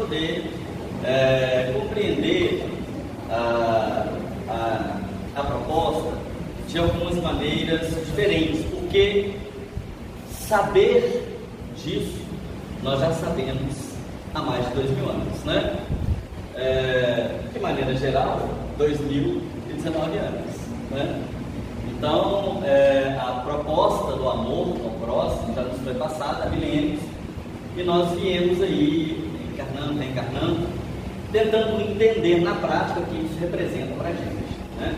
poder compreender a proposta de algumas maneiras diferentes, porque saber disso nós já sabemos há mais de 2000 anos, né? De maneira geral, 2019 anos, né? Então, a proposta do amor ao próximo já nos foi passada há milênios, e nós viemos aí encarnando, reencarnando, tentando entender na prática o que isso representa para a gente, né?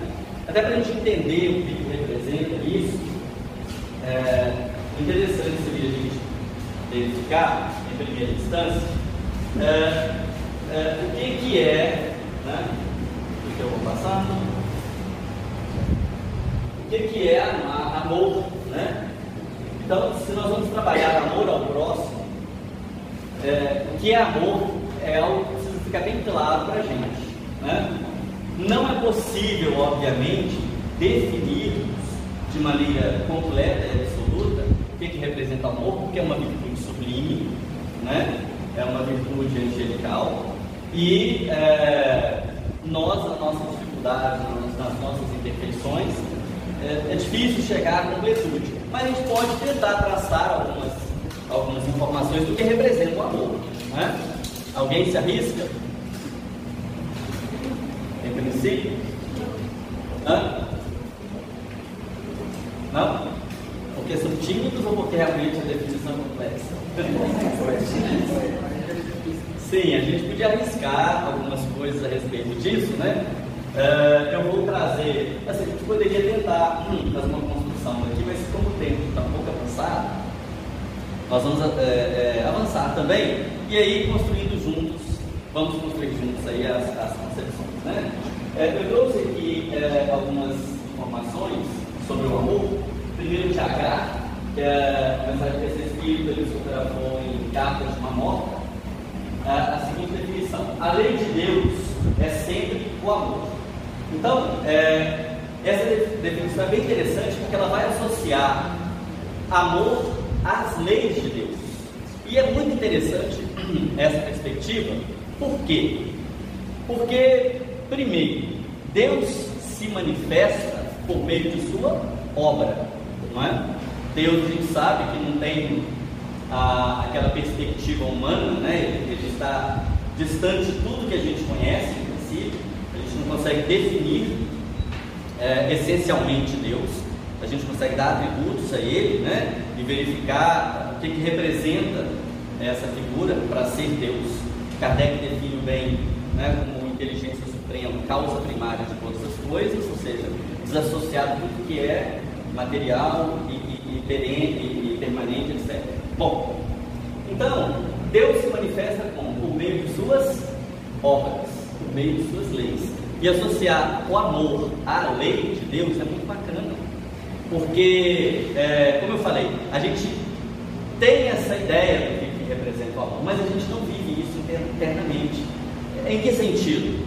Até para a gente entender o que representa isso, interessante seria a gente verificar, em primeira instância, o que é, né? O que eu vou passando? O que é amor, né? Então, se nós vamos trabalhar amor ao próximo, o que é amor é algo que precisa ficar bem claro para a gente, né? Não é possível, obviamente, definirmos de maneira completa e absoluta o que representa amor, porque é uma virtude sublime, né? É uma virtude angelical, e nós, as nossas dificuldades, nas nossas imperfeições, é difícil chegar à completude, mas a gente pode tentar traçar algumas informações do que representa o amor, né? Alguém se arrisca? Em princípio? Não? Porque são tímidos ou porque realmente a definição é complexa? Sim, a gente podia arriscar algumas coisas a respeito disso, né? Eu vou trazer, assim, a gente poderia tentar fazer uma construção aqui, mas como o tempo está um pouco avançado, nós vamos avançar também, e aí vamos construir juntos aí as concepções, né? Eu trouxe aqui algumas informações sobre o amor. Primeiro de H, que é a mensagem desse espírito, ele fotografou em Cartas de uma Morta, a seguinte definição: a lei de Deus é sempre o amor. Então, essa definição é bem interessante, porque ela vai associar amor às leis de Deus. E é muito interessante essa perspectiva. Por quê? Porque, primeiro, Deus se manifesta por meio de sua obra, não é? Deus, a gente sabe que não tem aquela perspectiva humana, né? Ele está distante de tudo que a gente conhece, em princípio. A gente não consegue definir essencialmente Deus. A gente consegue dar atributos a Ele, né? E verificar o que representa essa figura para ser Deus. Kardec define bem, né, como inteligência suprema, causa primária de todas as coisas, ou seja, desassociado de tudo que é material e perene, e permanente, etc. Bom, então, Deus se manifesta por meio de suas obras, por meio de suas leis. E associar o amor à lei de Deus é muito bacana, porque, como eu falei, a gente tem essa ideia do que representa o amor, mas a gente não vive isso internamente. Em que sentido?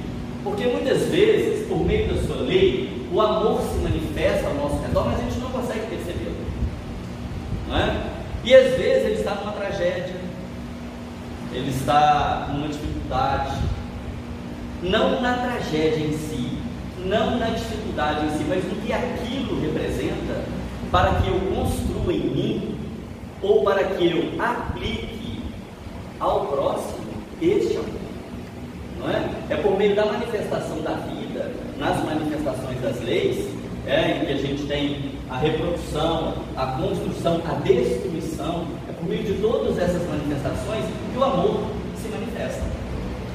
Porque muitas vezes, por meio da sua lei, o amor se manifesta ao nosso redor, mas a gente não consegue percebê-lo, não é? E às vezes ele está numa tragédia, ele está numa dificuldade, não na tragédia em si, não na dificuldade em si, mas no que aquilo representa para que eu construa em mim, ou para que eu aplique ao próximo este amor, não é? É por meio da manifestação da vida, nas manifestações das leis, em que a gente tem a reprodução, a construção, a destruição. É por meio de todas essas manifestações que o amor se manifesta,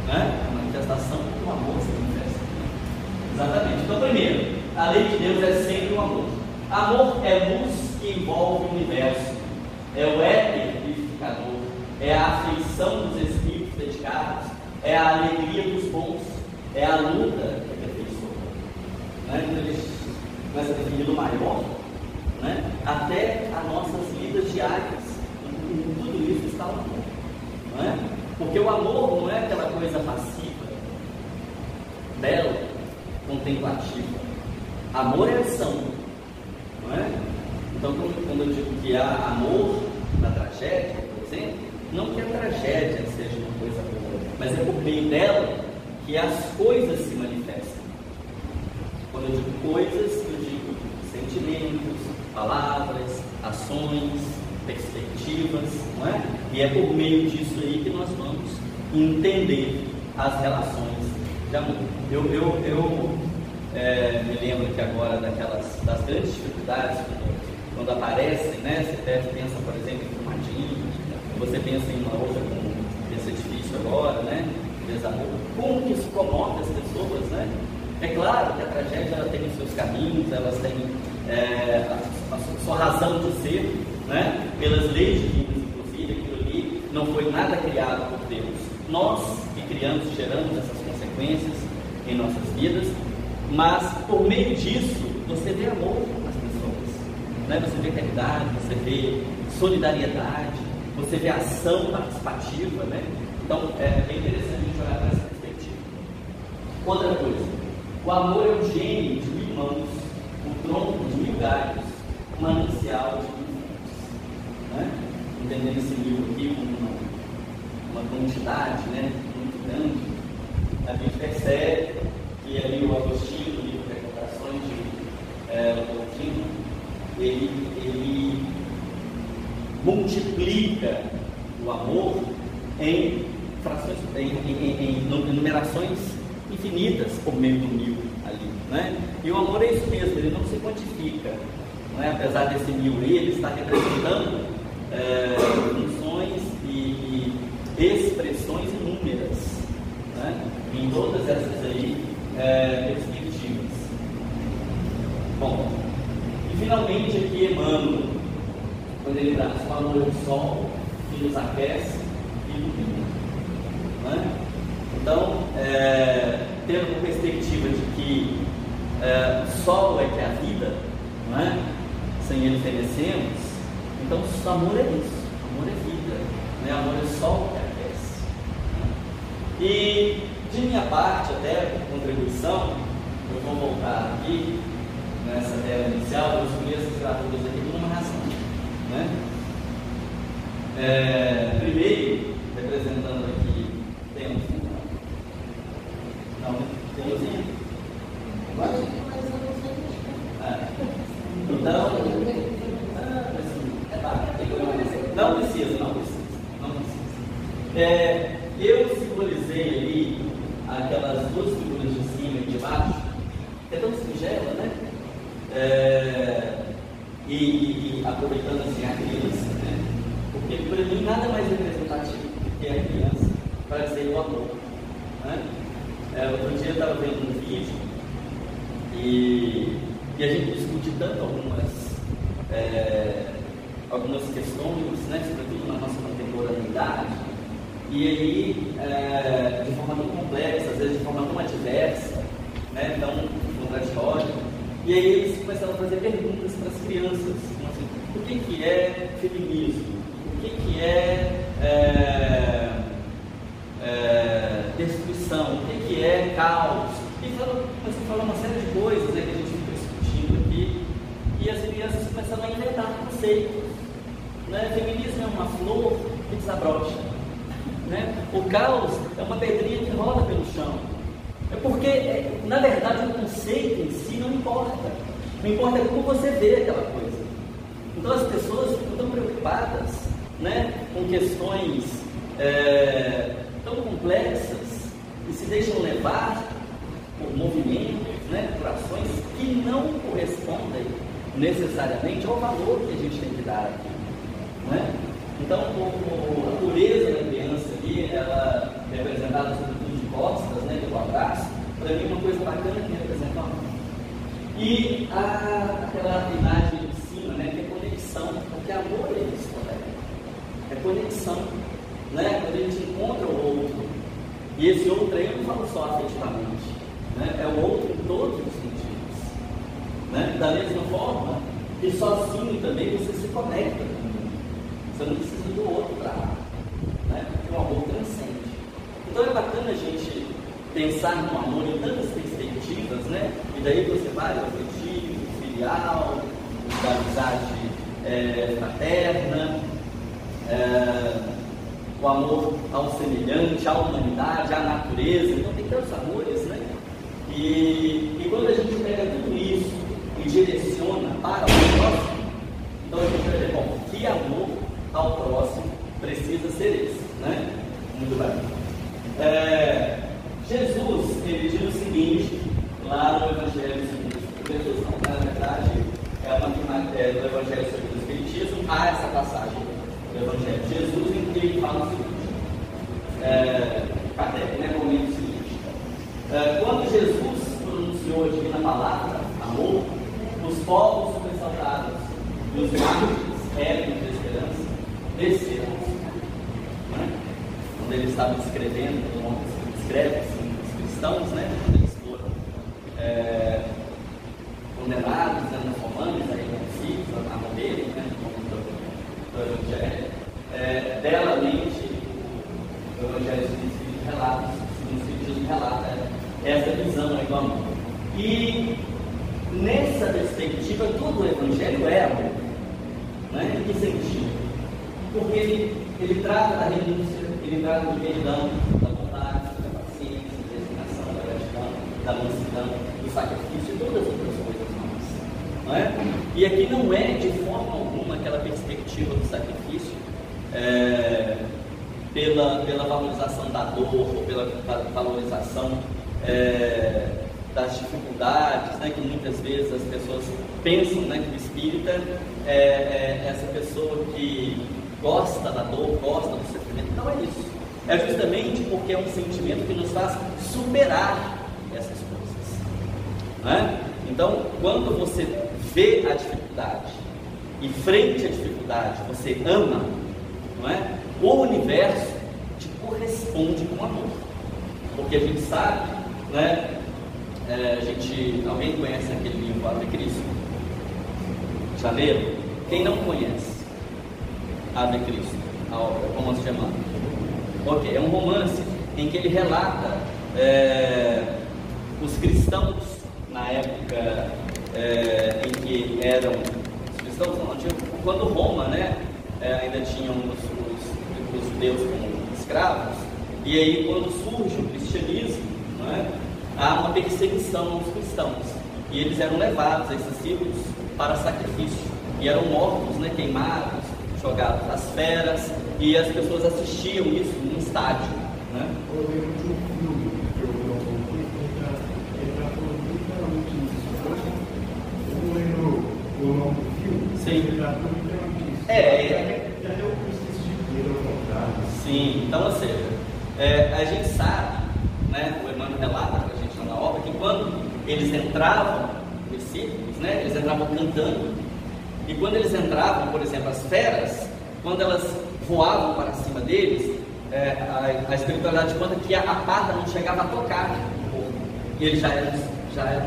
né? A manifestação do amor se manifesta. Exatamente. Então, primeiro, a lei de Deus é sempre o amor. Amor é luz que envolve o universo, é o éter vivificador, é a afeição dos espíritos dedicados, é a alegria dos bons, é a luta que aperfeiçoa, né? Então ele começa a definir o maior, né? Até as nossas vidas diárias, em tudo isso está o amor, não é? Porque o amor não é aquela coisa passiva, bela, contemplativa. Amor é ação, não é? Então, quando eu digo que há amor na tragédia, por exemplo, não que a tragédia seja uma coisa boa, mas é por meio dela que as coisas se manifestam. Quando eu digo coisas, eu digo sentimentos, palavras, ações, perspectivas, não é? E é por meio disso aí que nós vamos entender as relações de amor. Eu me lembro aqui agora das grandes dificuldades quando aparecem, né? Você pensa, por exemplo, em Brumadinho, você pensa em uma outra como esse edifício agora, né? Desamor. Como que isso comove as pessoas, né? É claro que a tragédia ela tem os seus caminhos, elas têm a sua razão de ser, né? Pelas leis divinas, inclusive, aquilo ali não foi nada criado por Deus. Nós que criamos, geramos essas consequências em nossas vidas, mas por meio disso você vê amor nas pessoas, né? Você vê caridade, você vê solidariedade, você vê ação participativa, né? Então é bem interessante a gente olhar para essa perspectiva. Outra coisa, o amor é o gênio de 1000 mãos, o tronco de 1000 galhos, o manancial de 1000 fontes, né? Entendendo esse livro aqui como uma quantidade, né, muito grande, a gente percebe que ali o Agostinho, no livro Recomendações de Leopoldino, ele multiplica o amor em frações, em numerações infinitas por meio do 1000 ali, né? E o amor é isso mesmo, ele não se quantifica, não é? Apesar desse 1000 aí, ele está representando funções e expressões inúmeras, né? Em todas essas aí perspectivas. Bom, e finalmente aqui Emmanuel, quando ele traz o amor é o sol que nos aquece e ilumina, né? Então, tendo uma perspectiva de que o sol é que é a vida, não é? Sem ele fenecemos, então o amor é isso, o amor é vida, né? Amor é o sol que aquece, né? E de minha parte, até contribuição, eu vou voltar aqui nessa tela inicial, os primeiros literaturas aqui por uma razão, né? Primeiro, representando aqui, temos então, não precisa. Eu simbolizei ali aquelas duas figuras de cima e de baixo, que é tão singela, né? E aproveitando assim a criança, né? Porque para mim nada mais representativo do que a criança para dizer o amor, né? Outro dia eu estava vendo um vídeo e a gente discute tanto algumas questões, né, sobretudo na nossa contemporaneidade, e aí de forma tão complexa, às vezes de forma tão adversa, né, tão contraditória, e aí eles começaram a fazer perguntas para as crianças, como assim, o que é feminismo? O que é destruição? O que é caos? E começou a falar uma série de coisas que a gente fica discutindo aqui, e as crianças começaram a inventar conceitos, né? Feminismo é uma flor que desabrocha, né? O caos é uma pedrinha que rola pelo chão. É porque, na verdade, o conceito em si não importa. Não importa como você vê aquela coisa. Então as pessoas ficam tão preocupadas, né, com questões tão complexas e se deixam levar por movimentos, né, por ações que não correspondem necessariamente ao valor que a gente tem que dar aqui, né? Então, a pureza da criança ali, ela é representada sobretudo de costas, né, do abraço, para mim é uma coisa bacana que representa o amor. E aquela imagem de cima, né, que é conexão, porque amor é isso, colega. É conexão, né? Quando a gente encontra o outro, e esse outro aí eu não falo só afetivamente, né? É o outro em todos os sentidos, né? Da mesma forma que sozinho também você se conecta com o mundo. Você não precisa do outro para lá, né? Porque o amor transcende. Então é bacana a gente pensar no amor em tantas perspectivas, né? E daí você vai o afetivo, o filial, da amizade fraterna, o amor ao semelhante, à humanidade, à natureza. Então tem tantos amores, né? E quando a gente pega tudo isso e direciona para o próximo, então a gente vai ver, bom, que amor ao próximo precisa ser esse, né? Muito bem. Jesus, ele diz o seguinte, lá no Evangelho segundo Jesus, não, na verdade, no Evangelho segundo o Espiritismo, há essa passagem do Evangelho de Jesus em que ele fala o seguinte, Kardec, né, comenta o seguinte, quando Jesus pronunciou a divina palavra, amor, os povos sobressaltados e os mártires, régios de esperança, desceram. Quando ele estava descrevendo, escreve assim, os cristãos, né, quando eles foram condenados, né, nos romanos, aí vencidos, a morrer, né, do Evangelho, belamente o Evangelho relata, o Espiritismo relata essa visão aí do amor. E nessa perspectiva, todo o Evangelho é amor, né? Em que sentido? Porque ele trata da renúncia, ele trata do perdão, da bondade, da paciência, da resignação, da gratidão, da mansidão, do sacrifício e todas as outras coisas mais, não é? E aqui não é de forma alguma aquela perspectiva do sacrifício pela valorização da dor ou pela valorização das dificuldades, né, que muitas vezes as pessoas pensam, né, que o espírita é essa pessoa que gosta da dor, gosta do sofrimento. Não é isso. É justamente porque é um sentimento que nos faz superar essas coisas, né? Então, quando você vê a dificuldade e frente à dificuldade você ama, não é? O universo te corresponde com amor, porque a gente sabe, né? Alguém conhece aquele livro Ave Cristo? Já leram? Quem não conhece Ave Cristo, a obra, como se chama? Ok, é um romance em que ele relata os cristãos na época em que eram os cristãos, quando Roma, né, ainda tinham os judeus como escravos, e aí quando surge o cristianismo, né, há uma perseguição aos cristãos, e eles eram levados a esses círculos para sacrifício, e eram mortos, né, queimados, jogados às feras, e as pessoas assistiam isso num estádio, né? Eu lembro de um filme que eu vi algum tempo, ele tratou literalmente isso. Eu não lembro o nome do filme. Sim. Ele tratou literalmente isso. Até eu preciso de ver ao contrário. Sim, então, ou seja, a gente sabe, né, o Emmanuel relata para a gente lá na obra, que quando eles entravam nos círculos, né, eles entravam cantando, e quando eles entravam, por exemplo, as feras, quando elas voavam para cima deles, a espiritualidade conta que a parda não chegava a tocar o corpo, e eles já eram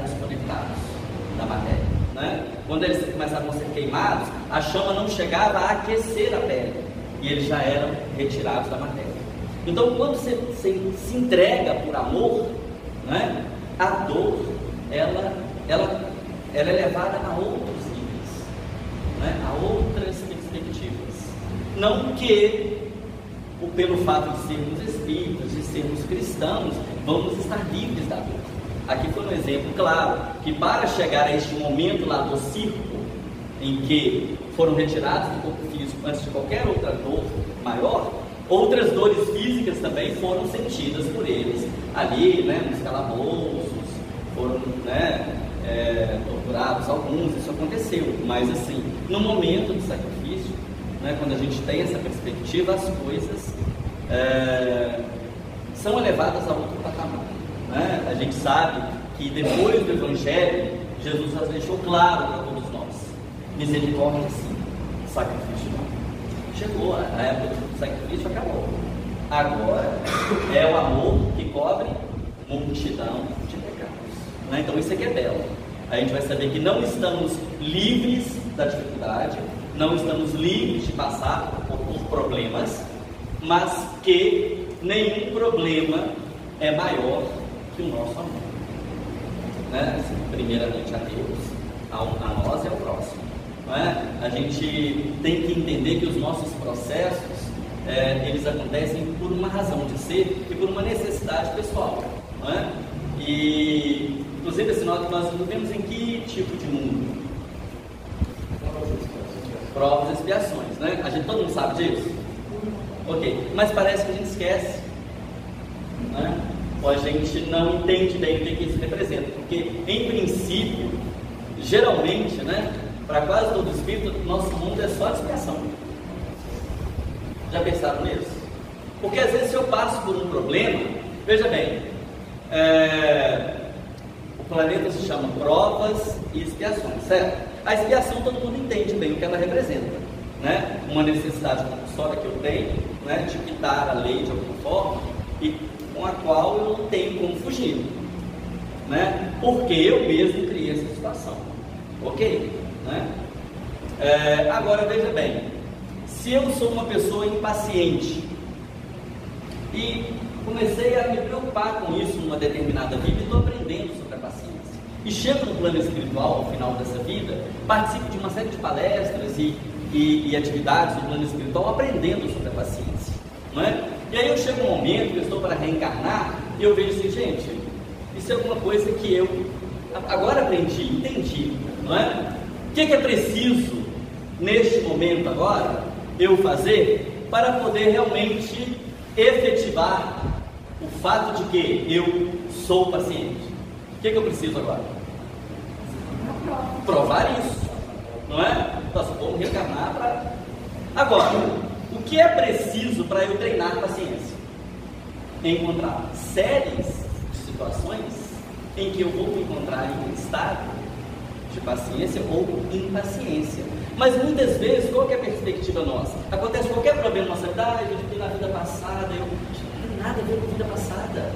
desconectados da matéria, né? Quando eles começavam a ser queimados, a chama não chegava a aquecer a pele, e eles já eram retirados da matéria. Então, quando você se entrega por amor, né, a dor, ela é levada a outros níveis, né, a outras perspectivas. Não que, pelo fato de sermos espíritas, de sermos cristãos, vamos estar livres da dor. Aqui foi um exemplo claro, que para chegar a este momento lá do círculo, em que foram retirados do corpo físico antes de qualquer outra dor maior, outras dores físicas também foram sentidas por eles ali, né, nos calabouços, foram, né, torturados alguns, isso aconteceu, mas assim, no momento do sacrifício, né, quando a gente tem essa perspectiva, as coisas são elevadas a outro patamar, né? A gente sabe que depois do Evangelho, Jesus já deixou claro para todos nós: misericórdia sim, sacrifício não. Chegou a época do sacrifício, acabou. Agora é o amor que cobre multidão de pecados, né? Então isso aqui é belo. A gente vai saber que não estamos livres da dificuldade, não estamos livres de passar por problemas, mas que nenhum problema é maior que o nosso amor, né? Primeiramente a Deus, a nós e ao próximo, não é? A gente tem que entender que os nossos processos eles acontecem por uma razão de ser e por uma necessidade pessoal, não é? E, inclusive, assim, nós vivemos em que tipo de mundo? Provas e expiações, né? Todo mundo sabe disso? Ok, mas parece que a gente esquece, né? Ou a gente não entende bem o que isso representa, porque, em princípio, geralmente, né, para quase todo espírito, nosso mundo é só de expiação. Já pensaram nisso? Porque às vezes, se eu passo por um problema, veja bem, o planeta se chama provas e expiações, certo? A expiação todo mundo entende bem o que ela representa, né? Uma necessidade compulsória que eu tenho, né, de quitar a lei de alguma forma e com a qual eu não tenho como fugir, né? Porque eu mesmo criei essa situação, ok? Né? Agora veja bem, se eu sou uma pessoa impaciente e comecei a me preocupar com isso numa determinada vida e estou aprendendo sobre a paciência, e chego no plano espiritual ao final dessa vida, participo de uma série de palestras e atividades do plano espiritual aprendendo sobre a paciência, não é? E aí eu chego um momento que eu estou para reencarnar e eu vejo assim, gente, isso é alguma coisa que eu agora aprendi, entendi, não é? O que é preciso neste momento agora eu fazer para poder realmente efetivar o fato de que eu sou paciente? O que eu preciso agora? Provar isso, não é? Nós vamos reencarnar para... Agora, o que é preciso para eu treinar paciência? Encontrar séries de situações em que eu vou me encontrar em um estado de paciência ou impaciência. Mas muitas vezes, qual que é a perspectiva nossa? Acontece qualquer problema na nossa vida, eu vi na vida passada, não tem nada a ver com a vida passada.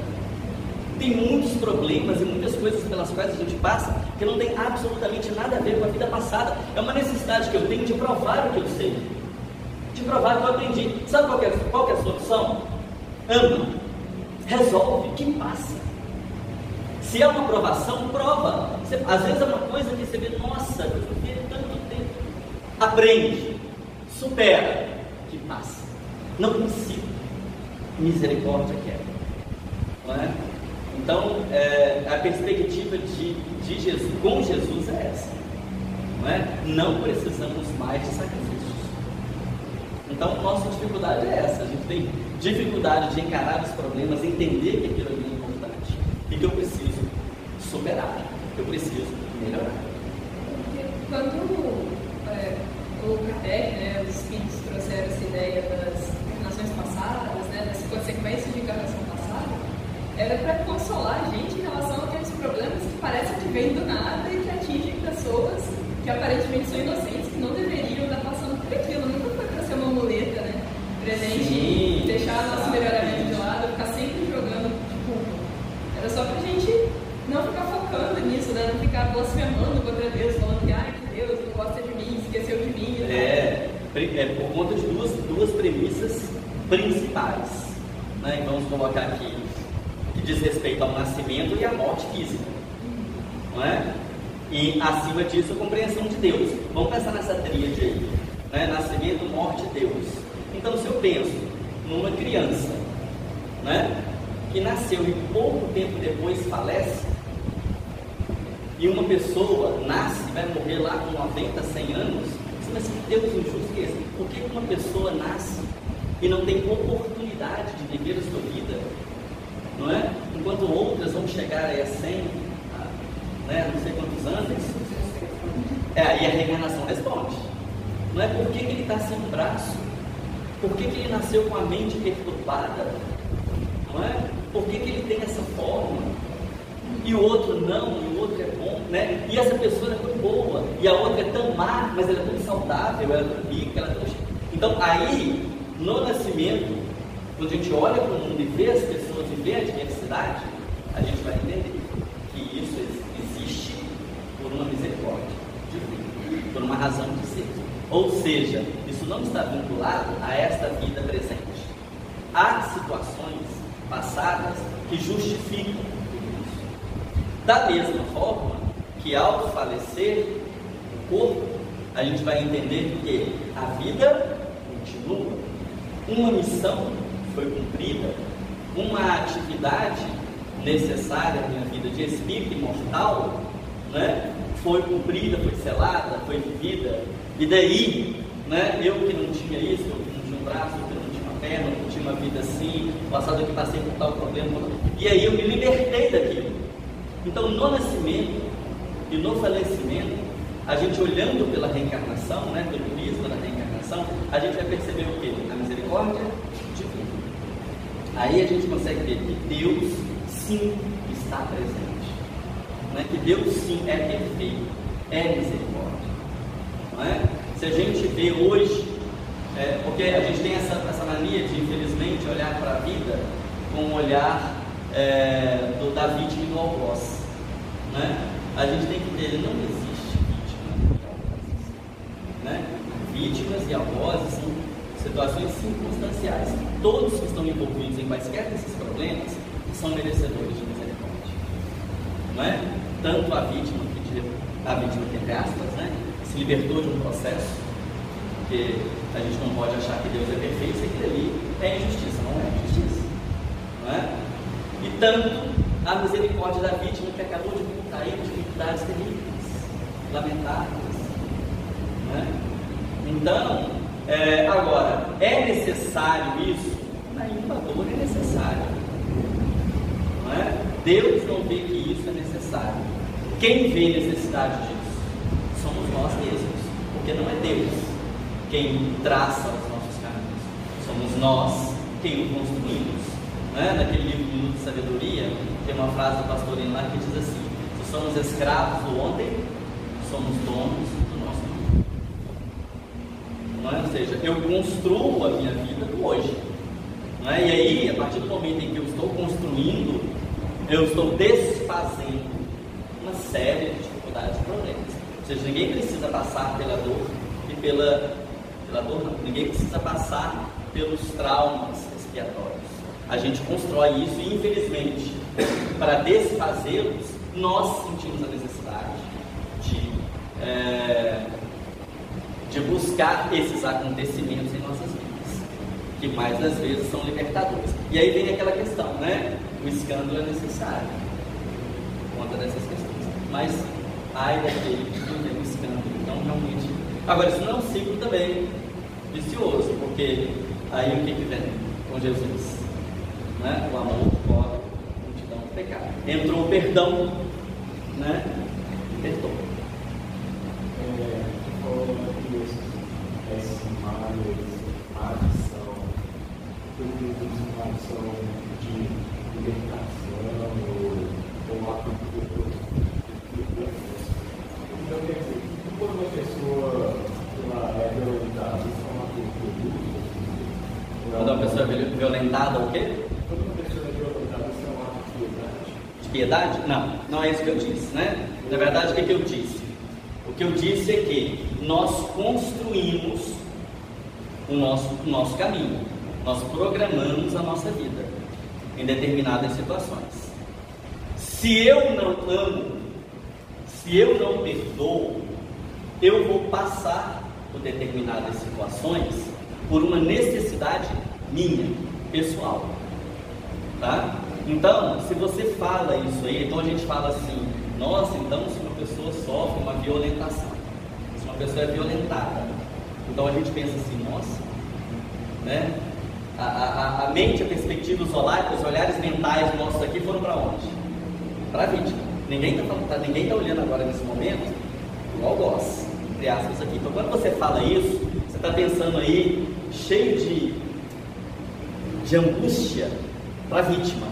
Tem muitos problemas e muitas coisas pelas quais a gente passa que não tem absolutamente nada a ver com a vida passada. É uma necessidade que eu tenho de provar o que eu sei, de provar o que eu aprendi. Sabe qual que é a solução? Ama, resolve, que passa. Se é uma provação, prova. Às vezes é uma coisa que você vê, nossa, eu fiquei tanto tempo. Aprende, supera, que passa. Não consigo. Misericórdia quer. Não é? Então, a perspectiva de Jesus, com Jesus é essa, não é? Não precisamos mais de sacrifícios. Então, nossa dificuldade é essa, a gente tem dificuldade de encarar os problemas, entender que aquilo ali é importante e que eu preciso superar, eu preciso melhorar. Porque quando o Kardec, né, os espíritos trouxeram essa ideia das encarnações passadas, né, das consequências de encarnação passada, era para consolar a gente em relação àqueles problemas que parecem que vêm do nada e que atingem pessoas que aparentemente são inocentes, que não deveriam estar passando por aquilo. Nunca foi para ser uma muleta, né? Presente e deixar nosso melhoramento de lado, ficar sempre jogando de culpa. Era só para a gente não ficar focando nisso, né? Não ficar blasfemando contra Deus, falando que, ai, que Deus não gosta de mim, esqueceu de mim. Por conta de duas premissas principais, né? E vamos colocar aqui, que diz respeito ao nascimento e à morte física, não é? E acima disso a compreensão de Deus. Vamos pensar nessa tríade aí, né? Nascimento, morte e Deus. Então, se eu penso numa criança, né, que nasceu e pouco tempo depois falece, e uma pessoa nasce e vai morrer lá com 90, 100 anos, mas que Deus injusto que é esse? Por que uma pessoa nasce e não tem oportunidade de viver a sua vida, não é? Enquanto outras vão chegar aí a 100, né, não sei quantos anos, e a reencarnação responde, não é? Por que ele está sem um braço? Por que ele nasceu com a mente perturbada? Não é? Por que ele tem essa forma? E o outro não, e o outro é bom, né? E essa pessoa é tão boa, e a outra é tão má, mas ela é tão saudável, ela é tão rica, ela é tão... Então aí, no nascimento, quando a gente olha para o mundo e vê as pessoas e vê a diversidade, a gente vai entender que isso existe por uma misericórdia divina, por uma razão de ser. Ou seja, isso não está vinculado a esta vida presente. Há situações passadas que justificam tudo isso. Da mesma forma que ao falecer o corpo, a gente vai entender que a vida continua. uma missão foi cumprida, uma atividade necessária na minha vida de espírito imortal, né, foi cumprida, foi selada, foi vivida. E daí, né, eu que não tinha isso, eu que não tinha um braço, eu que não tinha uma perna, eu que tinha uma vida assim, passado eu que passei por tal problema, e aí eu me libertei daquilo. Então, no nascimento e no falecimento, a gente olhando pela reencarnação, né, pelo prisma da reencarnação, a gente vai perceber o quê? A misericórdia divina. Aí a gente consegue ver que Deus sim está presente, né? Que Deus sim é perfeito, é misericórdia, não é? Se a gente vê hoje, porque a gente tem essa mania de, infelizmente, olhar para a vida com um olhar da vítima e do algoz, né? A gente tem que entender, não existe vítima e algozes, né? Vítimas e algozes são situações circunstanciais. Todos que estão envolvidos em quaisquer desses problemas são merecedores de misericórdia, não é? Tanto a vítima que, entre aspas, né, se libertou de um processo, porque a gente não pode achar que Deus é perfeito, se aquilo ali é injustiça, não é injustiça, não é? E tanto a misericórdia da vítima que acabou de contrair dificuldades terríveis, lamentáveis, não é? Então, agora, é necessário isso? Nenhuma dor é necessário, não é? Deus não vê que isso é necessário. Quem vê necessidade disso? Somos nós mesmos, porque não é Deus quem traça os nossos caminhos, somos nós quem o construímos, né? Naquele livro Minuto de Sabedoria, tem uma frase do pastorino lá que diz assim: se somos escravos do ontem, somos donos do nosso mundo. Não é? Ou seja, eu construo a minha vida do hoje, não é? E aí, a partir do momento em que eu estou construindo, eu estou desfazendo uma série de dificuldades e problemas. Ou seja, ninguém precisa passar pela dor e pela dor não, ninguém precisa passar pelos traumas expiatórios. A gente constrói isso e, infelizmente, para desfazê-los, nós sentimos a necessidade de buscar esses acontecimentos em nossas vidas, que mais das vezes são libertadores. E aí vem aquela questão, né? O escândalo é necessário por conta dessas questões, mas ai daquele que não tem um escândalo. Então, realmente, agora isso não é um ciclo também vicioso, porque aí o que vem com Jesus, né? O amor cobre a multidão do pecado. Entrou o perdão, né? E perdoa. Esses males, a adição, são de libertação ou ato de. Então, quer dizer, quando uma pessoa é violentada, isso é um ato de produto? Quando uma pessoa é violentada, o quê? Quando uma pessoa é violentada, isso é um ato de piedade? De piedade? Não, não é isso que eu disse, né? Na verdade, o que eu disse? O que eu disse é que nós construímos o nosso caminho, nós programamos a nossa vida em determinadas situações. Se eu não amo, se eu não perdoo, eu vou passar por determinadas situações por uma necessidade minha, pessoal, tá? Então, se você fala isso aí, então a gente fala assim: nossa, então se uma pessoa sofre uma violentação, se uma pessoa é violentada, então a gente pensa assim, nossa, né? A mente, a perspectiva, os olhares mentais nossos aqui foram para onde? Para a vítima. Ninguém está olhando agora nesse momento o algoz, entre aspas aqui. Então quando você fala isso, você está pensando aí cheio de angústia para a vítima,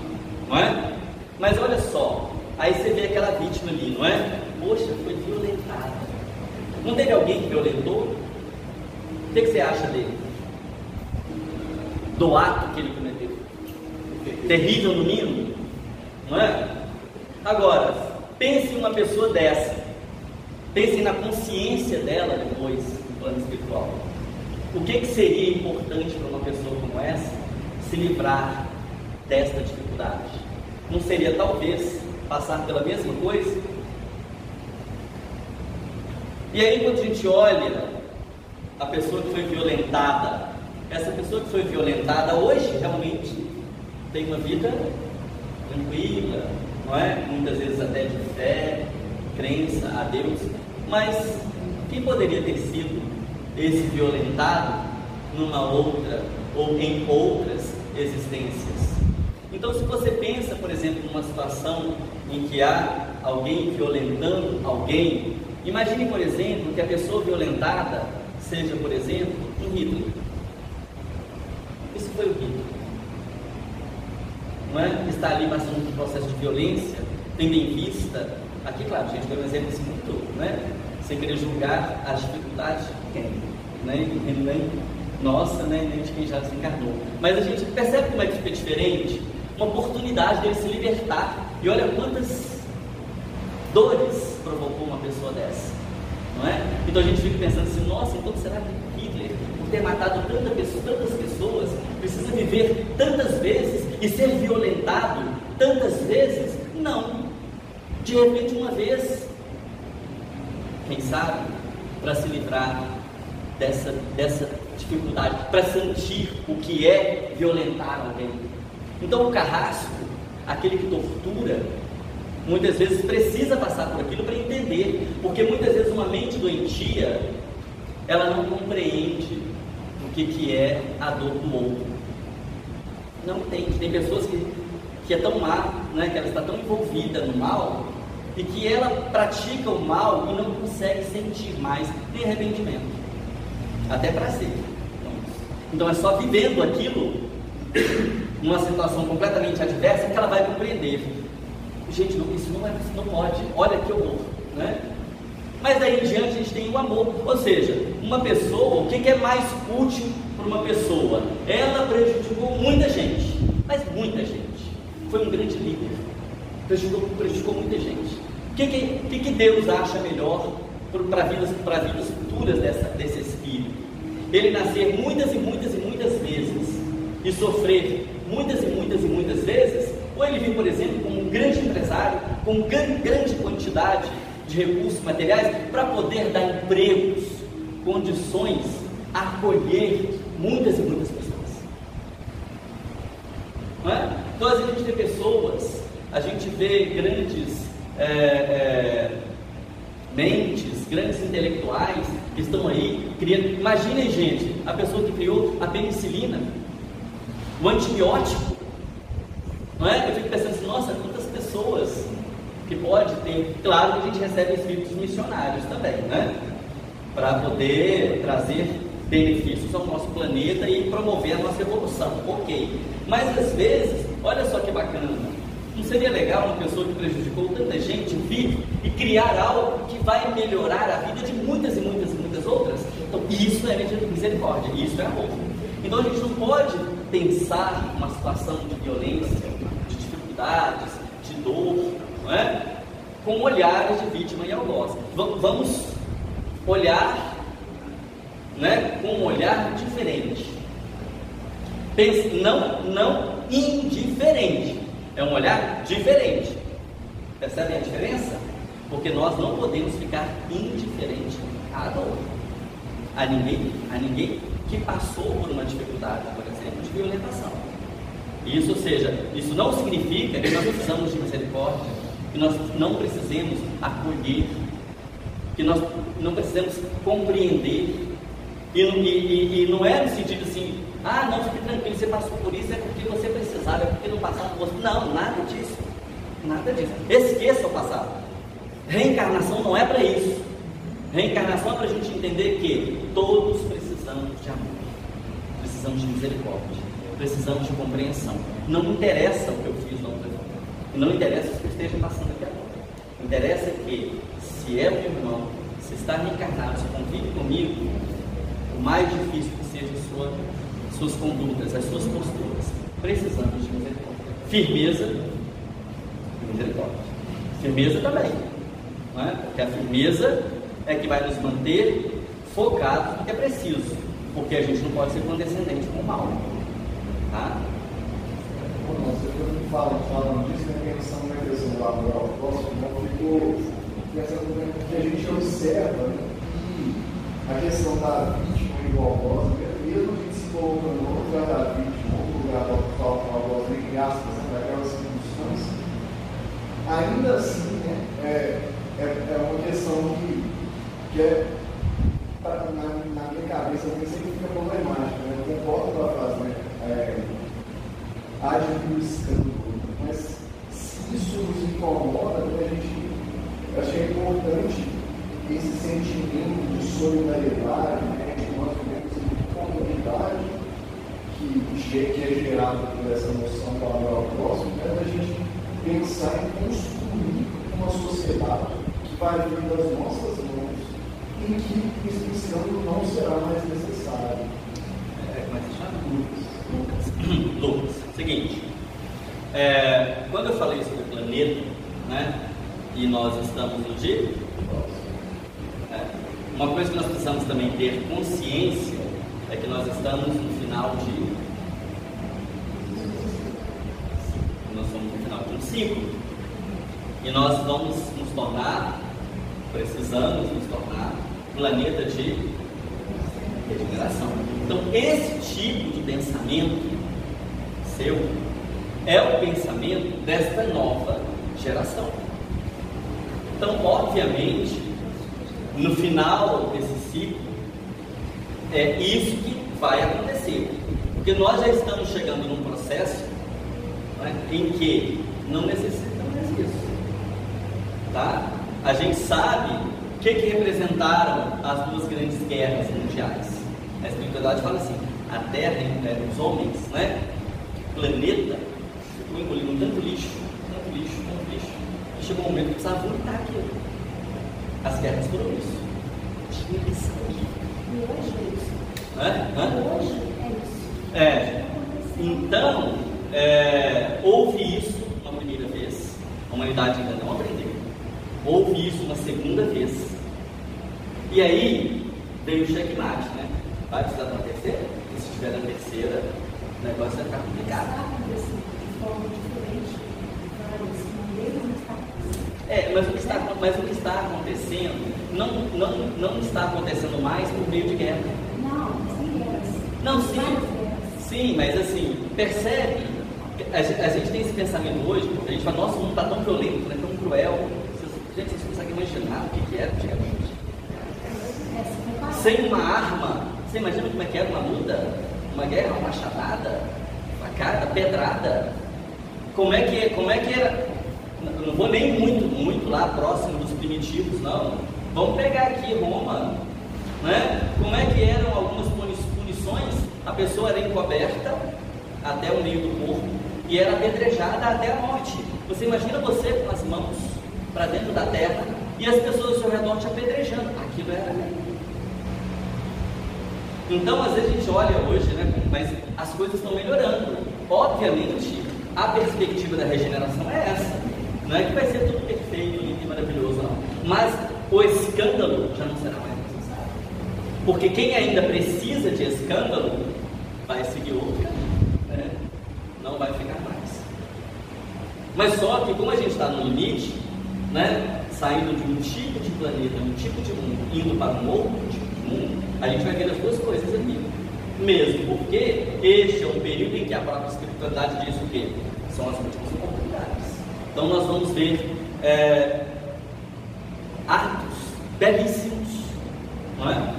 não é? Mas olha só, aí você vê aquela vítima ali, não é? Poxa, foi violentada. Não teve alguém que violentou? O que você acha dele? Do ato que ele cometeu? Terrível no mínimo, não é? Agora, pense em uma pessoa dessa. Pense na consciência dela depois, no plano espiritual. O que seria importante para uma pessoa como essa se livrar desta dificuldade? Não seria talvez passar pela mesma coisa? E aí quando a gente olha a pessoa que foi violentada, essa pessoa que foi violentada hoje realmente tem uma vida tranquila, não é? Muitas vezes até de fé, crença a Deus, mas quem poderia ter sido esse violentado numa outra ou em outras existências? Então, se você pensa, por exemplo, numa situação em que há alguém violentando alguém, imagine, por exemplo, que a pessoa violentada seja, por exemplo, um Hitler. Isso foi o Hitler, não é? Está ali passando por um processo de violência, tendo em vista, aqui, claro, gente, deu um exemplo assim muito, né? Sem querer julgar as dificuldades de quem, né? Nem nossa, né? Nem de quem já desencarnou. Mas a gente percebe como é que fica diferente, uma oportunidade dele se libertar. E olha quantas dores provocou uma pessoa dessa, não é? Então a gente fica pensando assim, nossa, então será que Hitler, por ter matado tantas pessoas, precisa viver tantas vezes e ser violentado tantas vezes? Não. De repente, uma vez, quem sabe, para se livrar dessa dificuldade, para sentir o que é violentar alguém. Então o carrasco, aquele que tortura, muitas vezes precisa passar por aquilo para entender, porque muitas vezes uma mente doentia, ela não compreende o que é a dor do outro, não entende. Tem pessoas que é tão má, né, que ela está tão envolvida no mal, e que ela pratica o mal e não consegue sentir mais nem arrependimento, até prazer. Então é só vivendo aquilo, numa situação completamente adversa, que ela vai compreender. Gente, isso não pode, olha que horror, né? Mas daí em diante a gente tem o amor, ou seja, uma pessoa, o que é mais útil para uma pessoa? Ela prejudicou muita gente, mas muita gente, foi um grande líder, prejudicou muita gente. O que Deus acha melhor para vidas futuras desse espírito? Ele nascer muitas vezes e sofrer muitas vezes, ou ele vir, por exemplo, como um grande empresário, com grande quantidade de recursos materiais, para poder dar empregos, condições, acolher muitas pessoas. Não é? Então, às vezes a gente vê pessoas, a gente vê grandes mentes, grandes intelectuais que estão aí criando. Imaginem, gente, a pessoa que criou a penicilina, o antibiótico, não é? Eu fico pensando assim, nossa, quantas pessoas que pode ter. Claro que a gente recebe espíritos missionários também, né? Para poder trazer benefícios ao nosso planeta e promover a nossa evolução, ok. Mas às vezes, olha só que bacana, não seria legal uma pessoa que prejudicou tanta gente vir e criar algo que vai melhorar a vida de muitas outras? Então isso é misericórdia, isso é amor. Então a gente não pode pensar uma situação de violência, de dificuldades, de dor, não é? Com olhares de vítima e algoz. Vamos olhar, né, com um olhar diferente. Pense, não indiferente, é um olhar diferente. Percebem a diferença? Porque nós não podemos ficar indiferentes à dor, a ninguém que passou por uma dificuldade, por exemplo, de violentação. Isso, ou seja, isso não significa que nós precisamos de misericórdia, que nós não precisemos acolher, que nós não precisamos compreender. E não é no sentido assim, não, fique tranquilo, você passou por isso, é porque você precisava, é porque não passava por você. Não, nada disso. Nada disso. Esqueça o passado. Reencarnação não é para isso. Reencarnação é para a gente entender que todos precisamos de amor, precisamos de misericórdia, precisamos de compreensão. Não me interessa o que eu fiz na outra vida, não interessa o que eu esteja passando aqui agora. Interessa que, se é meu irmão, se está reencarnado, se convive comigo, o mais difícil que seja suas condutas, as suas posturas, precisamos de misericórdia. Firmeza e misericórdia. Firmeza também, não é? Porque a firmeza é que vai nos manter focados no que é preciso, porque a gente não pode ser condescendente com o mal, tá? Você falando disso, né, pensando na questão laboral, o próximo irmão ficou pensando que a gente observa, né, que a questão da vítima e do algoz, mesmo a gente se colocando ainda assim, né, é uma questão que na minha cabeça sempre fica problemática, né? Eu concordo com a frase, né? Age pelo escândalo, mas se isso nos incomoda, né, eu achei importante esse sentimento de solidariedade, né, de nós vivemos em comunidade que é gerado por essa noção do amor ao próximo, né, da gente pensar em construir uma sociedade que vai vir das nossas mãos, em que esse escândalo não será mais necessário. Mas Lucas, seguinte, quando eu falei sobre o planeta, né, e nós estamos no dia, uma coisa que nós precisamos também ter consciência é que nós estamos no final de um ciclo, e nós vamos nos tornar, precisamos nos tornar planeta de regeneração. Então, esse tipo de pensamento seu é o pensamento desta nova geração. Então, obviamente, no final desse ciclo, é isso que vai acontecer, porque nós já estamos chegando num processo, né, em que não necessita mais isso, tá? A gente sabe o que representaram as duas grandes guerras mundiais. A espiritualidade fala assim: a Terra, os homens, né, o planeta ficou engolindo tanto lixo, e chegou um momento que precisava vomitar aquilo. As guerras foram isso. Tinha que sair. E hoje é isso. Hoje é isso. Então, houve isso uma primeira vez, a humanidade ainda não aprendeu. Houve isso uma segunda vez, e aí veio o checkmate, né? Vai precisar de uma terceira? E se tiver na terceira, o negócio vai ficar complicado. Está acontecendo de forma diferente, Mas o que está acontecendo não está acontecendo mais por meio de guerra. Não, sim, mas assim, percebe? A gente tem esse pensamento hoje, a gente fala: nossa, o mundo está tão violento, né, tão cruel. Gente, vocês conseguem imaginar o que era antigamente? Sem uma arma, você imagina como é que era uma luta? Uma guerra, uma machadada, facada, pedrada? Como é que era? Eu não vou nem muito lá próximo dos primitivos, não. Vamos pegar aqui Roma, né? Como é que eram algumas punições? A pessoa era encoberta até o meio do corpo e era apedrejada até a morte. Você imagina você com as mãos para dentro da terra e as pessoas ao seu redor te apedrejando. Aquilo era lei. Então, às vezes a gente olha hoje, né, mas as coisas estão melhorando. Obviamente, a perspectiva da regeneração é essa. Não é que vai ser tudo perfeito, lindo e maravilhoso, não. Mas o escândalo já não será mais necessário. Porque quem ainda precisa de escândalo vai seguir outro caminho, né? Não vai ficar mais. Mas só que, como a gente está no limite, né, saindo de um tipo de planeta, um tipo de mundo, indo para um outro tipo de mundo, a gente vai ver as duas coisas aqui. Mesmo porque este é um período em que a própria espiritualidade diz o quê? São as últimas oportunidades. Então nós vamos ver atos belíssimos, não é?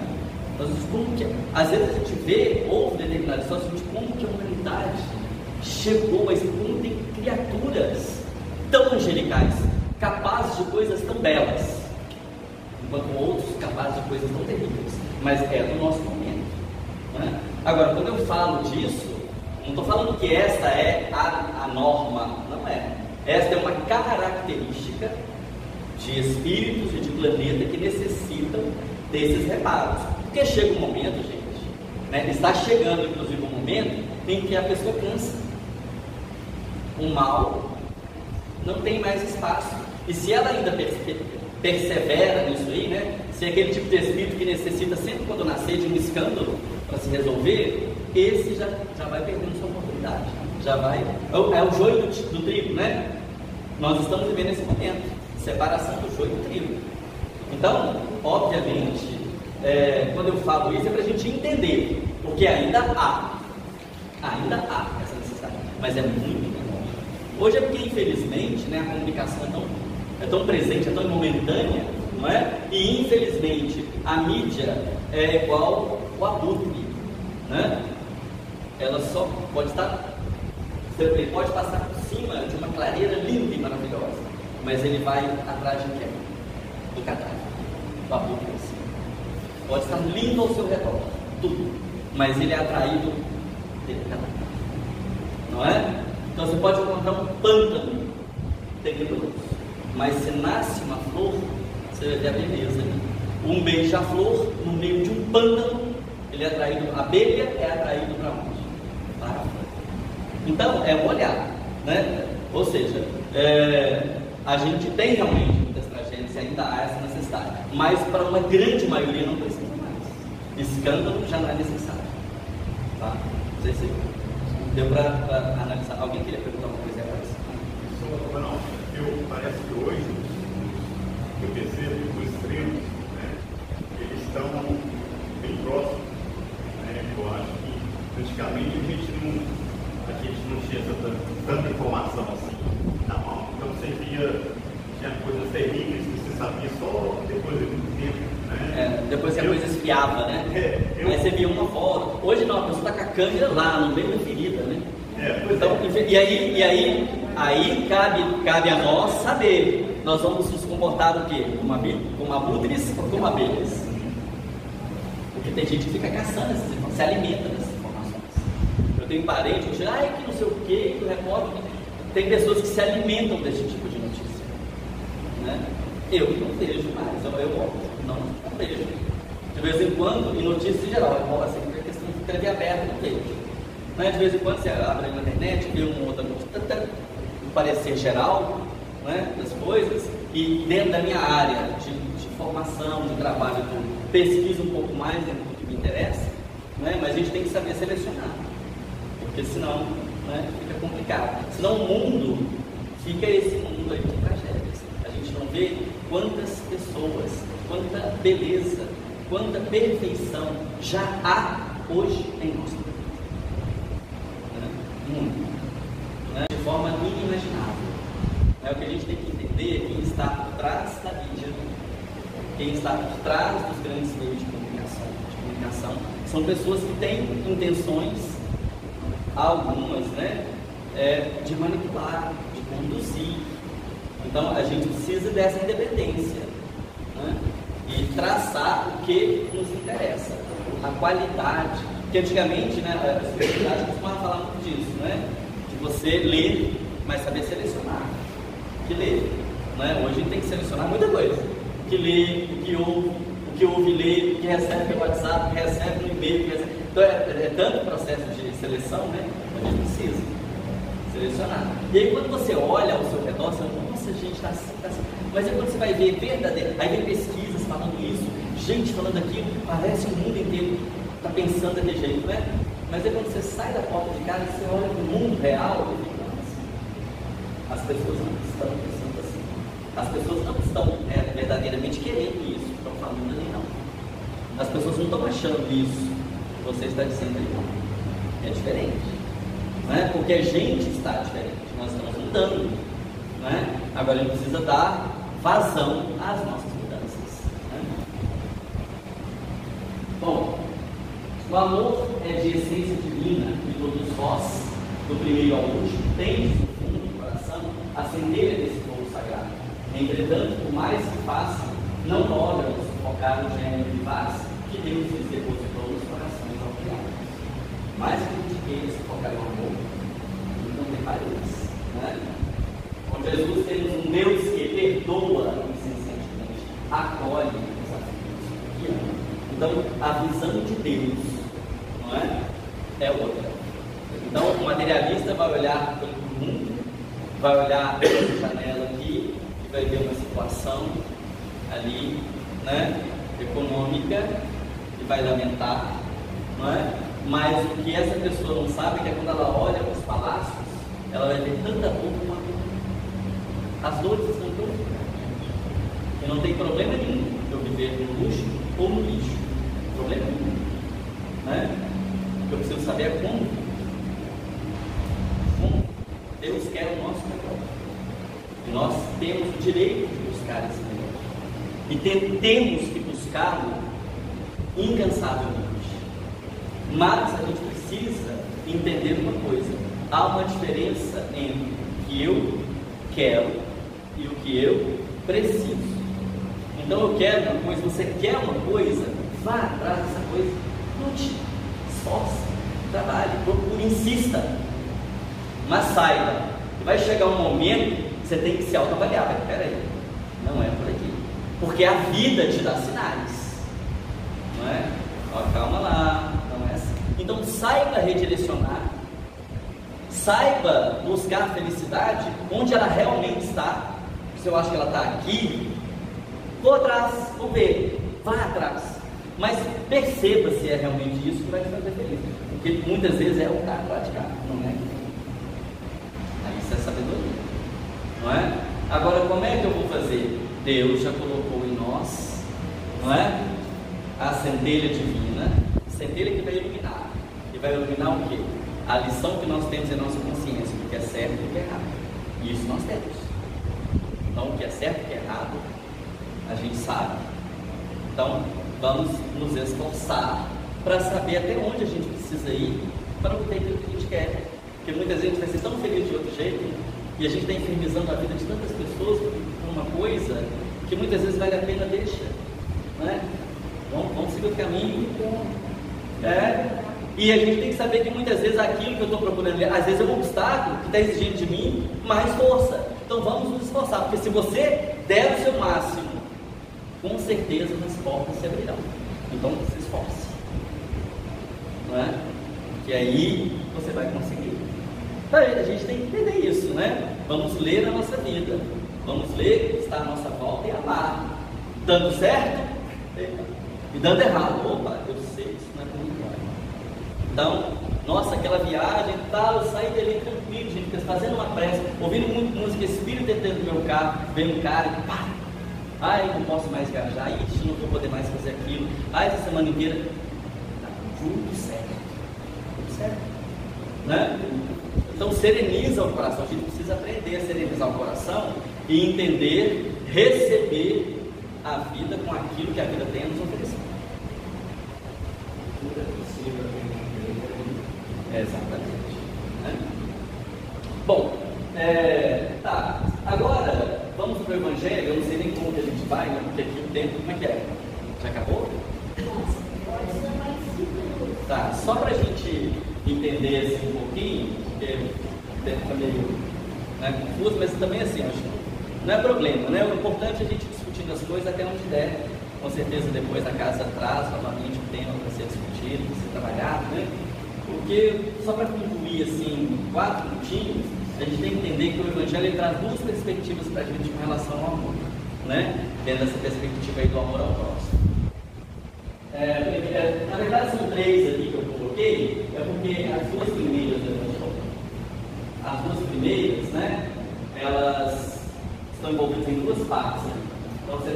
Às vezes a gente vê, ouve determinadas histórias de como que a humanidade chegou a esse ponto, tem criaturas tão angelicais, capazes de coisas tão belas, enquanto outros capazes de coisas tão terríveis. Mas é do nosso momento, não é? Agora, quando eu falo disso, não estou falando que esta é a norma, não é. Esta é uma característica de espíritos e de planeta que necessitam desses reparos. Porque chega um momento, gente, né, está chegando inclusive um momento em que a pessoa cansa. O mal não tem mais espaço. E se ela ainda persevera nisso aí, né, se é aquele tipo de espírito que necessita sempre quando nascer de um escândalo para se resolver, esse já vai perdendo sua oportunidade. Já vai. É o joio do trigo, né? Nós estamos vivendo esse momento, separação do joio do trigo. Então, obviamente, quando eu falo isso é para a gente entender, porque ainda há essa necessidade, mas é muito menor. Hoje é porque, infelizmente, né, a comunicação é tão é tão presente, é tão momentânea, não é? E infelizmente a mídia é igual o abutre, né? Ela só pode estar, ele pode passar por cima de uma clareira linda e maravilhosa, mas ele vai atrás de quem? Do cadáver, do abutre em si. Pode estar lindo ao seu redor, tudo, mas ele é atraído pelo cadáver, não é? Então você pode encontrar um pântano tenebroso, mas se nasce uma flor, você vai ver a beleza ali. Um beija-flor no meio de um pântano, ele é atraído, a abelha é atraído para onde? Para fora. Então é um olhar, né? Ou seja, a gente tem realmente muitas tragédias e ainda há essa necessidade, mas para uma grande maioria não precisa mais. Escândalo já não é necessário, tá? Não sei se deu para analisar. Alguém queria perguntar uma coisa agora? Não, parece que hoje eu percebo que os extremos, né, eles estão bem próximos, né? Eu acho que antigamente a gente não tinha tanta informação assim na mão, então você tinha coisas terríveis que você sabia só depois de muito tempo, né? Depois que a coisa esfriava, né? Aí você via uma foto. Hoje não, a pessoa está com a câmera lá no meio da ferida, né? Então, aí cabe a nós saber, nós vamos nos comportar o quê? Como abutres ou como abelhas? Porque tem gente que fica caçando essas informações, se alimenta dessas informações. Eu tenho parente que diz, que não sei o quê, que o repórter. Tem pessoas que se alimentam desse tipo de notícia, né? Eu não vejo mais, eu não vejo. De vez em quando, em notícias em geral, assim, a questão de TV aberta, não vejo. Né? De vez em quando você abre na internet, vê uma outra notícia, um parecer geral, né, das coisas, e dentro da minha área de formação, de trabalho, de pesquisa um pouco mais dentro do que me interessa, né, mas a gente tem que saber selecionar, porque senão, né, fica complicado. Senão o mundo fica esse mundo aí de tragédias. A gente não vê quantas pessoas, quanta beleza, quanta perfeição já há hoje em nosso mundo, né? De forma inimaginável. O que a gente tem que entender é quem está por trás da mídia, quem está por trás dos grandes meios de comunicação, são pessoas que têm intenções, algumas, né, de manipular, de conduzir. Então a gente precisa dessa independência, né, e traçar o que nos interessa, a qualidade. Porque antigamente, né, as universidades costumavam falar muito disso, né? De você ler, mas saber selecionar. O que ler, né? Hoje a gente tem que selecionar muita coisa. O que lê, o que ouve ler, o que recebe pelo WhatsApp, o que recebe no e-mail. Então é tanto processo de seleção, né? A gente precisa selecionar. E aí quando você olha ao seu redor, você fala, nossa, gente, está assim, está assim. Mas aí quando você vai ver verdadeiro, aí vem pesquisas falando isso, gente falando aquilo, parece o mundo inteiro está pensando daquele jeito, né? Mas aí quando você sai da porta de casa, você olha para o mundo real e fica assim. As pessoas não estão pensando assim. As pessoas não estão verdadeiramente querendo isso, estão falando ali não. As pessoas não estão achando isso que você está dizendo aí não. É diferente, né? Porque a gente está diferente, nós estamos mudando, né? Agora a gente precisa dar vazão às nossas mudanças, né? Bom, o amor é de essência divina e todos vós, do primeiro ao último, tendes no fundo do coração a centelha desse fogo sagrado. Entretanto, por mais que façam, não logram sufocar o gênero vivaz que Deus lhes depositou nos corações ao criar. Mais que a gente queira sufocar o amor, não tem paredes, né? Com Jesus temos um Deus que perdoa incessantemente, acolhe os aflitos, que ama. Então, a visão de Deus, não é outra. Então, o materialista vai olhar pelo mundo, vai olhar pela janela aqui e vai ver uma situação ali, né, econômica, e vai lamentar, não é? Mas o que essa pessoa não sabe é que quando ela olha para os palácios, ela vai ver tanta dor como a dor. As dores estão tão grandes. E não tem problema nenhum eu viver no luxo ou no lixo. Problema nenhum, né? Eu preciso saber como Deus quer o nosso melhor. Nós temos o direito de buscar esse melhor. E temos que buscá-lo incansavelmente. Mas a gente precisa entender uma coisa: há uma diferença entre o que eu quero e o que eu preciso. Então eu quero uma coisa, você quer uma coisa, vá atrás dessa coisa, lute, esforce, trabalhe, procure, insista. Mas saiba que vai chegar um momento que você tem que se autoavaliar. Mas peraí, não é por aqui. Porque a vida te dá sinais. Não é? Ó, calma lá, não é assim. Então saiba redirecionar. Saiba buscar a felicidade onde ela realmente está. Se eu acho que ela está aqui, vou atrás, vou ver, vá atrás. Mas perceba se é realmente isso que vai te fazer feliz. Porque muitas vezes é o cara praticar, não é? Aí isso é sabedoria, não é? Agora, como é que eu vou fazer? Deus já colocou em nós, não é? A centelha divina, centelha que vai iluminar. E vai iluminar o quê? A lição que nós temos em nossa consciência, do que é certo e do que é errado. E isso nós temos. Então, o que é certo e o que é errado, a gente sabe. Então, vamos nos esforçar para saber até onde a gente precisa ir para obter aquilo que a gente quer. Porque muitas vezes a gente vai ser tão feliz de outro jeito e a gente está enfermizando a vida de tantas pessoas por uma coisa que muitas vezes vale a pena deixar, não é? Vamos seguir o caminho. E a gente tem que saber que muitas vezes aquilo que eu estou procurando, às vezes é um obstáculo que está exigindo de mim mais força. Então vamos nos esforçar, porque se você der o seu máximo, com certeza as portas se abrirão. Então se esforce, não é? Que aí você vai conseguir. Então, a gente tem que entender isso, né? Vamos ler a nossa vida, vamos ler o que está à nossa volta e amar. Dando certo, e dando errado, opa, eu sei, isso não é por mim. Então, nossa, aquela viagem e tal, eu saí dali tranquilo, gente, fica fazendo uma prece, ouvindo muito música espírita dentro do meu carro, vem um cara e pá, ai, não posso mais viajar, ixi, não vou poder mais fazer aquilo, ai, essa semana inteira, tá tudo certo, né? Então, sereniza o coração, a gente precisa aprender a serenizar o coração e entender, receber a vida com aquilo que a vida tem a nos oferecer. Exatamente, né? Bom, tá, agora vamos para o Evangelho. Eu não sei nem como que a gente vai, né? Porque aqui o tempo, como é que é? Já acabou? Tá, só para a gente entender assim um pouquinho, porque o tempo está meio, né, confuso, mas também assim, acho que não é problema, né? O importante é a gente discutindo as coisas até onde der. Com certeza depois a casa traz novamente o tema para ser discutido, para ser trabalhado, né? Porque, só para concluir assim, 4 minutinhos, a gente tem que entender que o Evangelho ele traz 2 perspectivas para a gente com relação ao amor, né? Dentro dessa perspectiva aí do amor ao próximo. Na verdade são 3 aqui que eu coloquei, é porque as 2 primeiras do Evangelho, as 2 primeiras, né? Elas estão envolvidas em 2 partes, né? Então você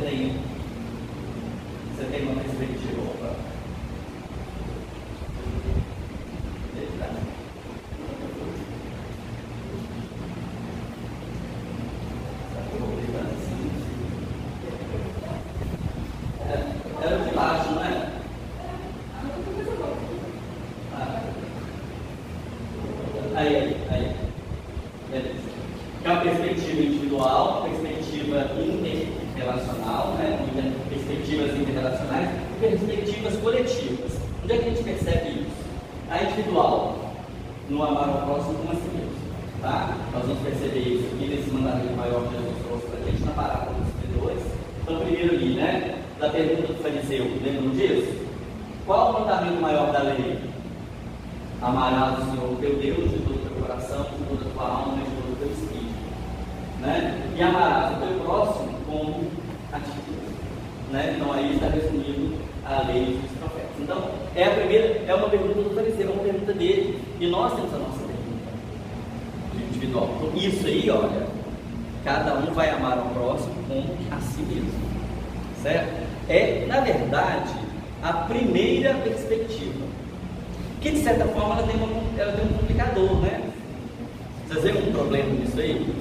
tem uma perspectiva, opa. Era de baixo, não é? Aí. Beleza. É uma perspectiva individual, perspectiva interrelacional, né? Perspectivas interrelacionais e perspectivas coletivas. Onde é que a gente percebe isso? A individual, no amar ao próximo como a si mesmo. Tá? Nós vamos perceber isso aqui nesse mandamento maior que Jesus trouxe para a gente na parábola dos pecadores. Então, primeiro ali, né? Da pergunta do fariseu, lembram disso? Qual o mandamento maior da lei? Amarás o Senhor teu Deus de todo o teu coração, de toda a tua alma e de todo o teu espírito. Né? E amarás o teu próximo como a ti mesmo. Né? Então aí está resumido a lei dos profetas. Então, é uma pergunta do fariseu, é uma pergunta dele. E nós temos a nossa pergunta individual. Então, isso aí, olha, cada um vai amar ao próximo como a si mesmo. Certo? É, na verdade, a primeira perspectiva. Que, de certa forma, ela tem um complicador, né? Vocês veem um problema nisso aí?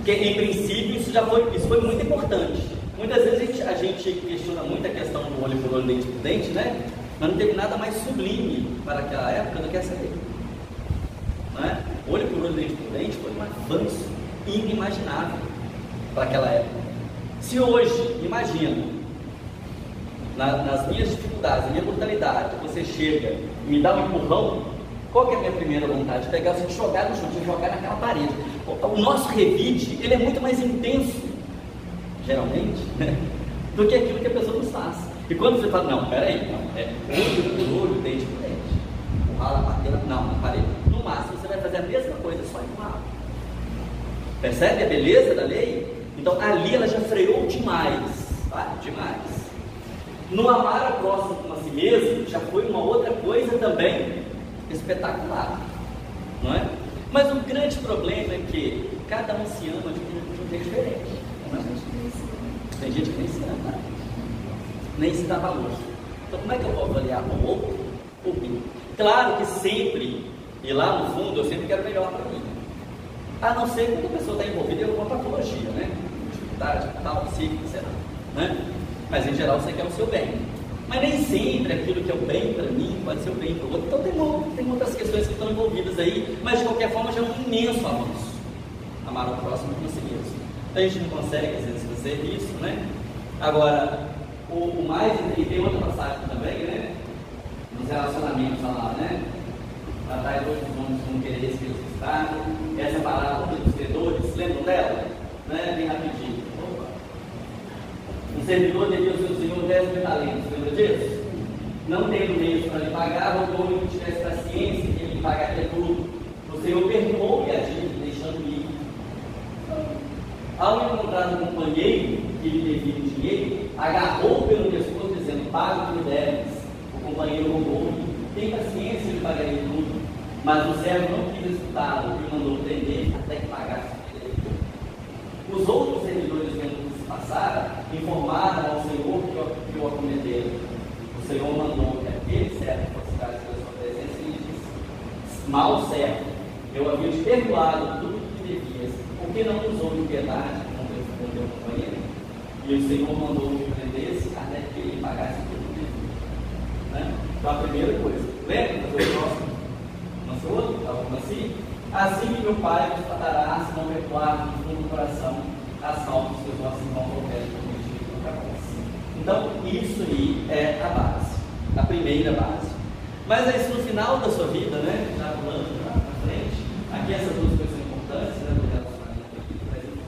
Porque, em princípio, isso foi muito importante. Muitas vezes a gente questiona muito a questão do olho por olho, dente por dente, né? Mas não teve nada mais sublime para aquela época do que essa lei. Não é? Olho por olho, dente por dente foi um avanço inimaginável para aquela época. Se hoje, imagina, nas minhas dificuldades, na minha brutalidade, você chega e me dá um empurrão, qual que é a minha primeira vontade? Pegar você, jogar no chão, jogar naquela parede. O nosso revide, ele é muito mais intenso, geralmente, né, do que aquilo que a pessoa nos faz. E quando você fala, não, peraí, não, é olho por olho, dente por dente, empurrar, bater, não, na parede. No máximo, você vai fazer a mesma coisa, só empurrar. Percebe a beleza da lei? Então, ali ela já freou demais, tá? Demais. No amar ao próximo como a si mesmo, já foi uma outra coisa também espetacular, não é? Mas o grande problema é que cada um se ama de um jeito diferente, não é? Tem gente que nem se ama, nem se dá valor. Então, como é que eu vou avaliar o outro por mim? Claro que sempre, e lá no fundo, eu sempre quero melhor para mim. A não ser quando a pessoa está envolvida em alguma patologia, né? Dificuldade, tal, psíquica, sei lá, né? Mas em geral você quer o seu bem. Mas nem sempre aquilo que é o bem para mim pode ser o bem para o outro. Então tem outras questões que estão envolvidas aí, mas de qualquer forma já é um imenso avanço. Amar o próximo como a si mesmo. A gente não consegue às vezes fazer isso, né? Agora, o mais, e tem outra passagem também, né? Nos relacionamentos lá, né? Tratar todos os homens como quereres que eles estavam. Essa palavra dos credores, lembram dela? Né? Bem rapidinho. Um servidor devia ao seu senhor 10.000 talentos, lembra disso? Não tendo meios para lhe pagar, rogou-lhe que tivesse paciência, que ele lhe pagaria tudo. O Senhor perdoou-lhe a dívida, deixando ir. Ao encontrar um companheiro que lhe devia o dinheiro, agarrou pelo pescoço, dizendo: paga o que me deves. O companheiro rogou-lhe: tem paciência, ele pagaria tudo. Mas o servo não quis escutá-lo e mandou prender até que pagasse o direito. Os outros servidores, vendo o que se passara, informaram ao Senhor que o acometeram. O Senhor mandou que aquele servo fosse trazido da sua presença e lhe disse: mal servo, eu havia te perdoado tudo o que devias, por que não usou de piedade com o teu companheiro? E o Senhor mandou que o prendesse até que ele pagasse tudo o que devia. Né? Então a primeira coisa, lembra? Fazer o próximo. Nosso outro, estava como assim? Assim que meu Pai nos tratará, se não perdoar no fundo do coração as faltas que os nossos irmãos cometem contra nós. Então, isso aí é a base, a primeira base. Mas aí, no final da sua vida, né, já pulando lá para frente, aqui essas duas coisas são importantes, né, do relacionamento aqui, por exemplo.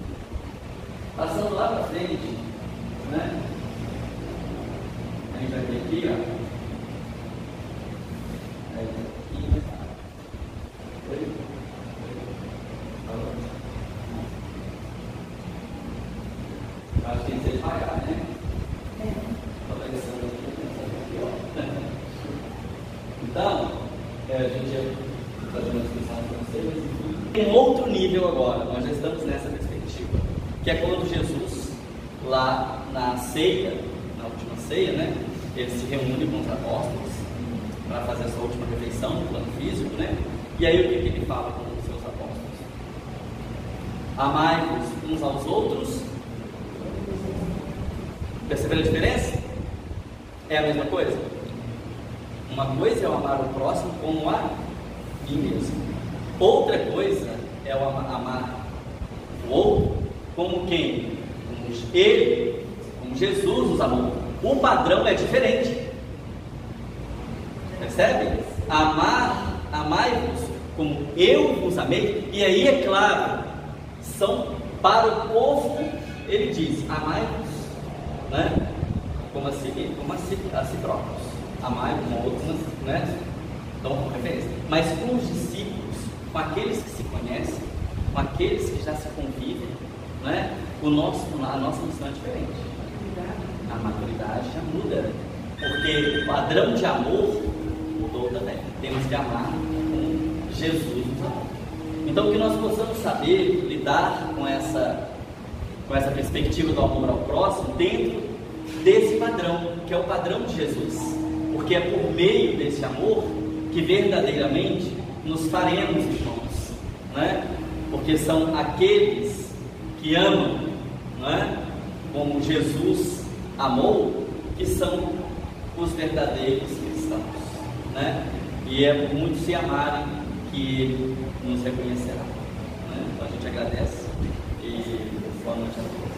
Passando lá para frente, né, a gente vai ver aqui, ó. Acho que tem que ser devagar, né? Estou pensando aqui, Então, a gente ia fazer uma discussão com vocês, mas enfim. Tem um outro nível agora, nós já estamos nessa perspectiva, que é quando Jesus, lá na ceia, na última ceia, né? Ele se reúne com os apóstolos para fazer a sua última refeição no plano físico, né? E aí o que ele fala com os seus apóstolos? Amai-vos uns aos outros. Perceberam a diferença? É a mesma coisa? Uma coisa é o amar o próximo como a mim mesmo. Outra coisa é o amar o outro como quem? Como ele, como Jesus nos amou. O padrão é diferente. Percebe? Amai-vos como eu vos amei. E aí, é claro, são para o povo, ele diz: amai-vos, né? Como a si próprios. Amai um ao outro, né? Então, como referência. Mas com os discípulos, com aqueles que se conhecem, com aqueles que já se convivem, né? A nossa missão é diferente. A maturidade já muda, porque o padrão de amor mudou também. Temos que amar com Jesus nos amou. Então, que nós possamos saber lidar com essa perspectiva do amor ao próximo dentro desse padrão, que é o padrão de Jesus, porque é por meio desse amor que verdadeiramente nos faremos irmãos, né? Porque são aqueles que amam, não é? Como Jesus amou, que são os verdadeiros cristãos, né? E é por muitos se amarem que Ele nos reconhecerá, né? Então a gente agradece e boa noite a todos.